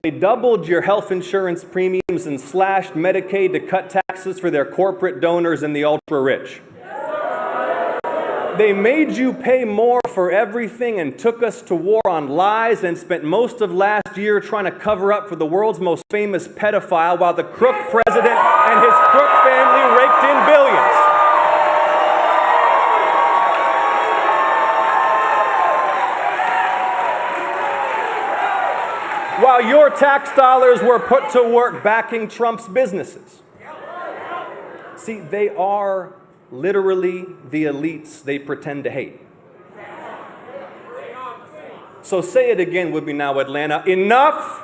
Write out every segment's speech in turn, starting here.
They doubled your health insurance premiums and slashed Medicaid to cut taxes for their corporate donors and the ultra-rich. They made you pay more for everything and took us to war on lies and spent most of last year trying to cover up for the world's most famous pedophile while the crook president and his crook family raked in billions. While your tax dollars were put to work backing Trump's businesses. See, they are literally the elites they pretend to hate. So say it again with me now, Atlanta. Enough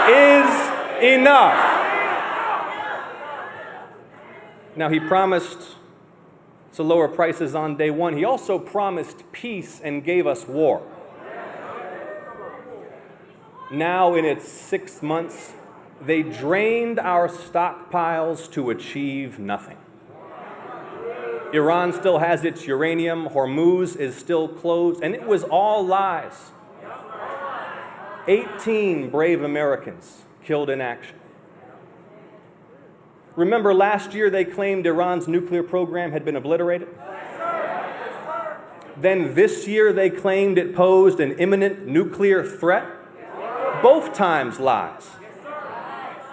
is enough. Now, he promised to lower prices on day one. He also promised peace and gave us war. Now, in its 6 months, they drained our stockpiles to achieve nothing. Iran still has its uranium, Hormuz is still closed, and it was all lies. 18 brave Americans killed in action. Remember last year they claimed Iran's nuclear program had been obliterated? Then this year they claimed it posed an imminent nuclear threat? Both times lies.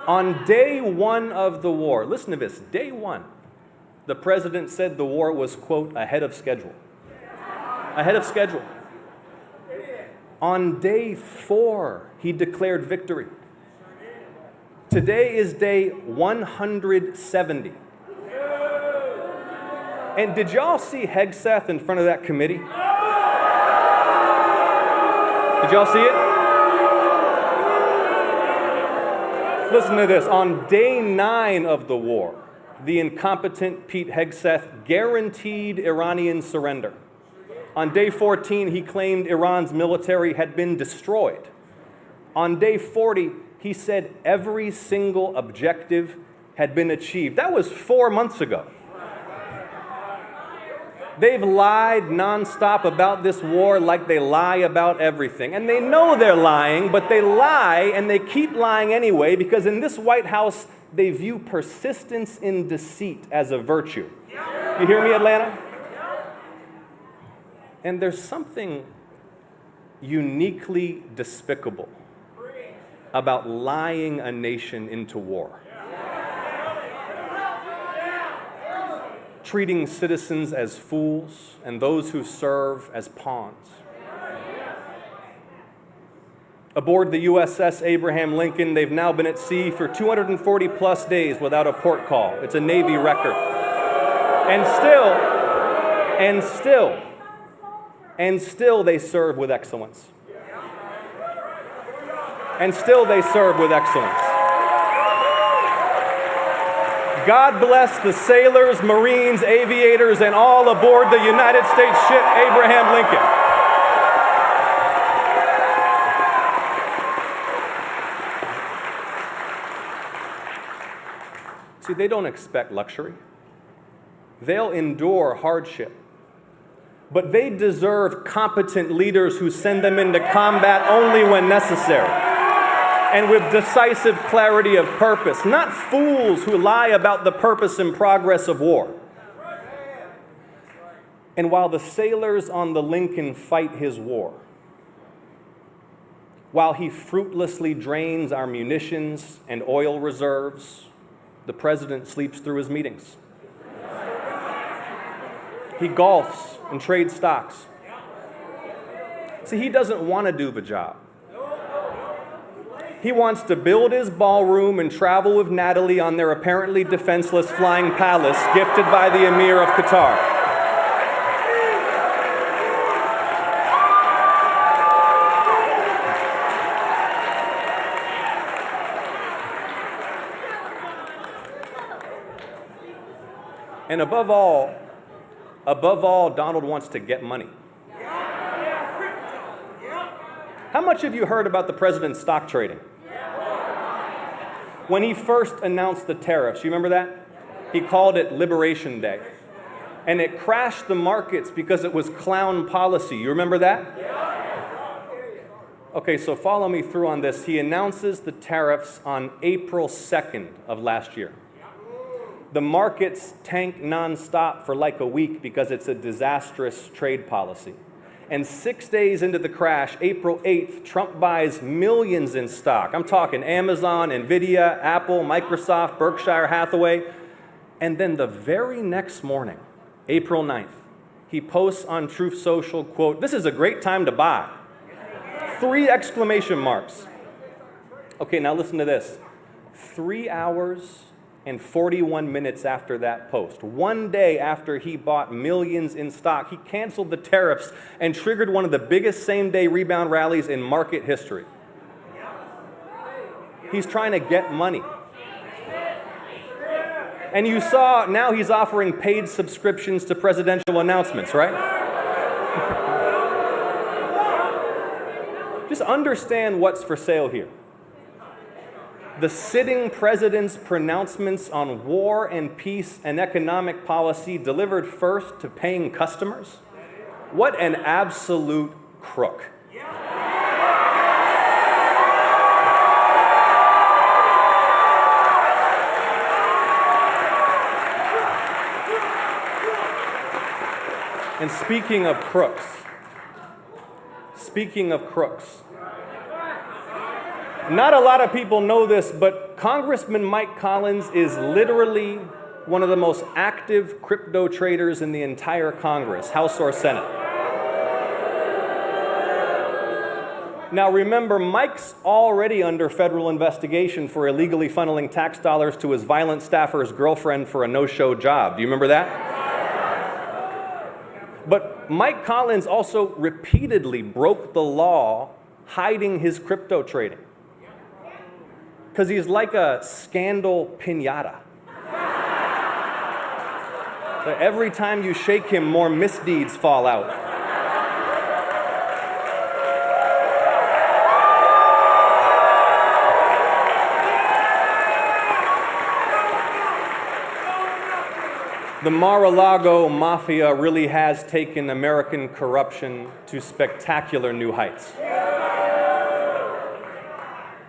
On day one of the war, listen to this, day one, the president said the war was, quote, ahead of schedule. Ahead of schedule. On day 4, he declared victory. Today is day 170. And did y'all see Hegseth in front of that committee? Did y'all see it? Listen to this. On day 9 of the war, the incompetent Pete Hegseth guaranteed Iranian surrender. On day 14, he claimed Iran's military had been destroyed. On day 40, he said every single objective had been achieved. That was 4 months ago. They've lied nonstop about this war like they lie about everything. And they know they're lying, but they lie and they keep lying anyway because in this White House, they view persistence in deceit as a virtue. You hear me, Atlanta? And there's something uniquely despicable about lying a nation into war. Treating citizens as fools and those who serve as pawns. Aboard the USS Abraham Lincoln, they've now been at sea for 240 plus days without a port call. It's a Navy record. And still they serve with excellence. And still they serve with excellence. God bless the sailors, Marines, aviators, and all aboard the United States ship Abraham Lincoln. See, they don't expect luxury. They'll endure hardship. But they deserve competent leaders who send them into combat only when necessary and with decisive clarity of purpose, not fools who lie about the purpose and progress of war. And while the sailors on the Lincoln fight his war, while he fruitlessly drains our munitions and oil reserves, the president sleeps through his meetings. He golfs and trades stocks. See, he doesn't want to do the job. He wants to build his ballroom and travel with Natalie on their apparently defenseless flying palace gifted by the Emir of Qatar. And above all, Donald wants to get money. How much have you heard about the president's stock trading? When he first announced the tariffs, you remember that? He called it Liberation Day. And it crashed the markets because it was clown policy. You remember that? Okay, so follow me through on this. He announces the tariffs on April 2nd of last year. The markets tank nonstop for like a week because it's a disastrous trade policy. And 6 days into the crash, April 8th, Trump buys millions in stock. I'm talking Amazon, Nvidia, Apple, Microsoft, Berkshire Hathaway. And then the very next morning, April 9th, he posts on Truth Social, quote, "This is a great time to buy." 3 exclamation marks. Okay, now listen to this. 3 hours and 41 minutes after that post, 1 day after he bought millions in stock, he canceled the tariffs and triggered one of the biggest same-day rebound rallies in market history. He's trying to get money. And you saw, now he's offering paid subscriptions to presidential announcements, right? Just understand what's for sale here. The sitting president's pronouncements on war and peace and economic policy delivered first to paying customers? What an absolute crook. And speaking of crooks, not a lot of people know this, but Congressman Mike Collins is literally one of the most active crypto traders in the entire Congress, House or Senate. Now remember, Mike's already under federal investigation for illegally funneling tax dollars to his violent staffer's girlfriend for a no-show job. Do you remember that? But Mike Collins also repeatedly broke the law hiding his crypto trading. Because he's like a scandal piñata. So every time you shake him, more misdeeds fall out. The Mar-a-Lago mafia really has taken American corruption to spectacular new heights.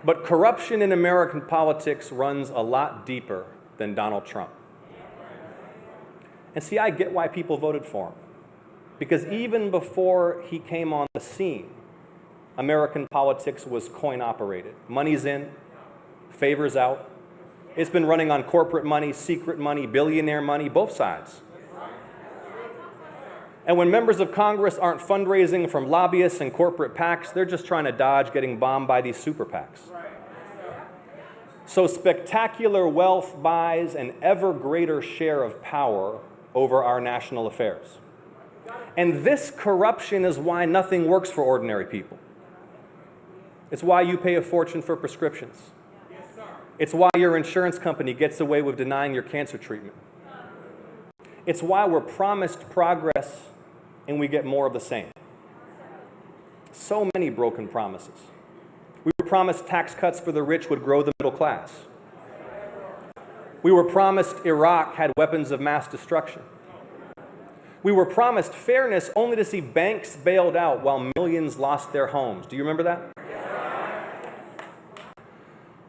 But corruption in American politics runs a lot deeper than Donald Trump. And see, I get why people voted for him. Because even before he came on the scene, American politics was coin-operated. Money's in, favors out. It's been running on corporate money, secret money, billionaire money, both sides. And when members of Congress aren't fundraising from lobbyists and corporate PACs, they're just trying to dodge getting bombed by these super PACs. So spectacular wealth buys an ever greater share of power over our national affairs. And this corruption is why nothing works for ordinary people. It's why you pay a fortune for prescriptions. It's why your insurance company gets away with denying your cancer treatment. It's why we're promised progress and we get more of the same. So many broken promises. We were promised tax cuts for the rich would grow the middle class. We were promised Iraq had weapons of mass destruction. We were promised fairness only to see banks bailed out while millions lost their homes. Do you remember that?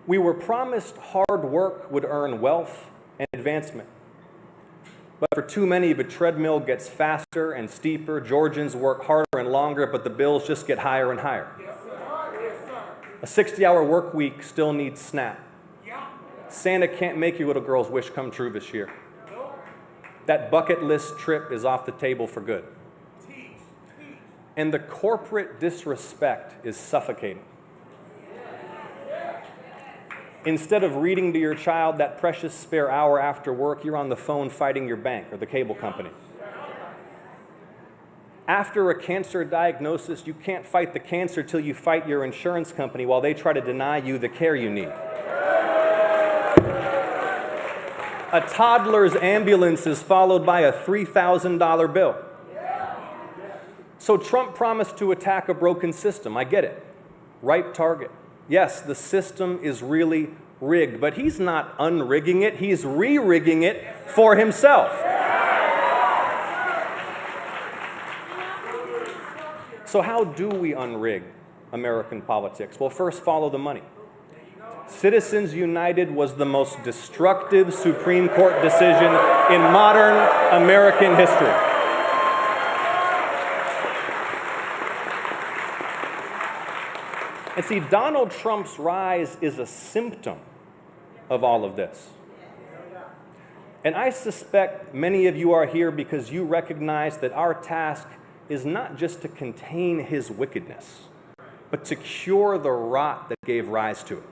We were promised hard work would earn wealth and advancement. But for too many, the treadmill gets faster and steeper. Georgians work harder and longer, but the bills just get higher and higher. A 60-hour work week still needs SNAP. Santa can't make your little girl's wish come true this year. That bucket list trip is off the table for good. And the corporate disrespect is suffocating. Instead of reading to your child that precious spare hour after work, you're on the phone fighting your bank or the cable company. After a cancer diagnosis, you can't fight the cancer till you fight your insurance company while they try to deny you the care you need. A toddler's ambulance is followed by a $3,000 bill. So Trump promised to attack a broken system. I get it. Right target. Yes, the system is really rigged, but he's not unrigging it. He's re-rigging it for himself. So how do we unrig American politics? Well, first, follow the money. Citizens United was the most destructive Supreme Court decision in modern American history. And see, Donald Trump's rise is a symptom of all of this. And I suspect many of you are here because you recognize that our task is not just to contain his wickedness, but to cure the rot that gave rise to it.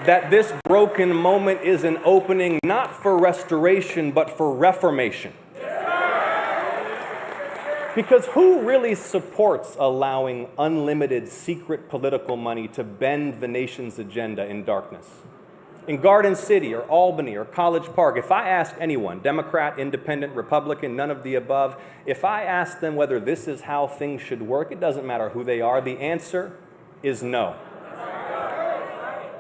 That this broken moment is an opening not for restoration, but for reformation. Because who really supports allowing unlimited secret political money to bend the nation's agenda in darkness? In Garden City or Albany or College Park, if I ask anyone, Democrat, Independent, Republican, none of the above, if I ask them whether this is how things should work, it doesn't matter who they are, the answer is no.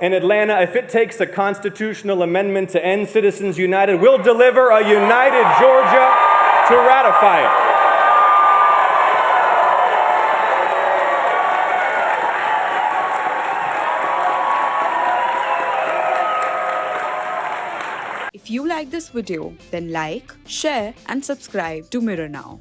In Atlanta, if it takes a constitutional amendment to end Citizens United, we'll deliver a united Georgia to ratify it. If you like this video, then like, share and subscribe to Mirror Now.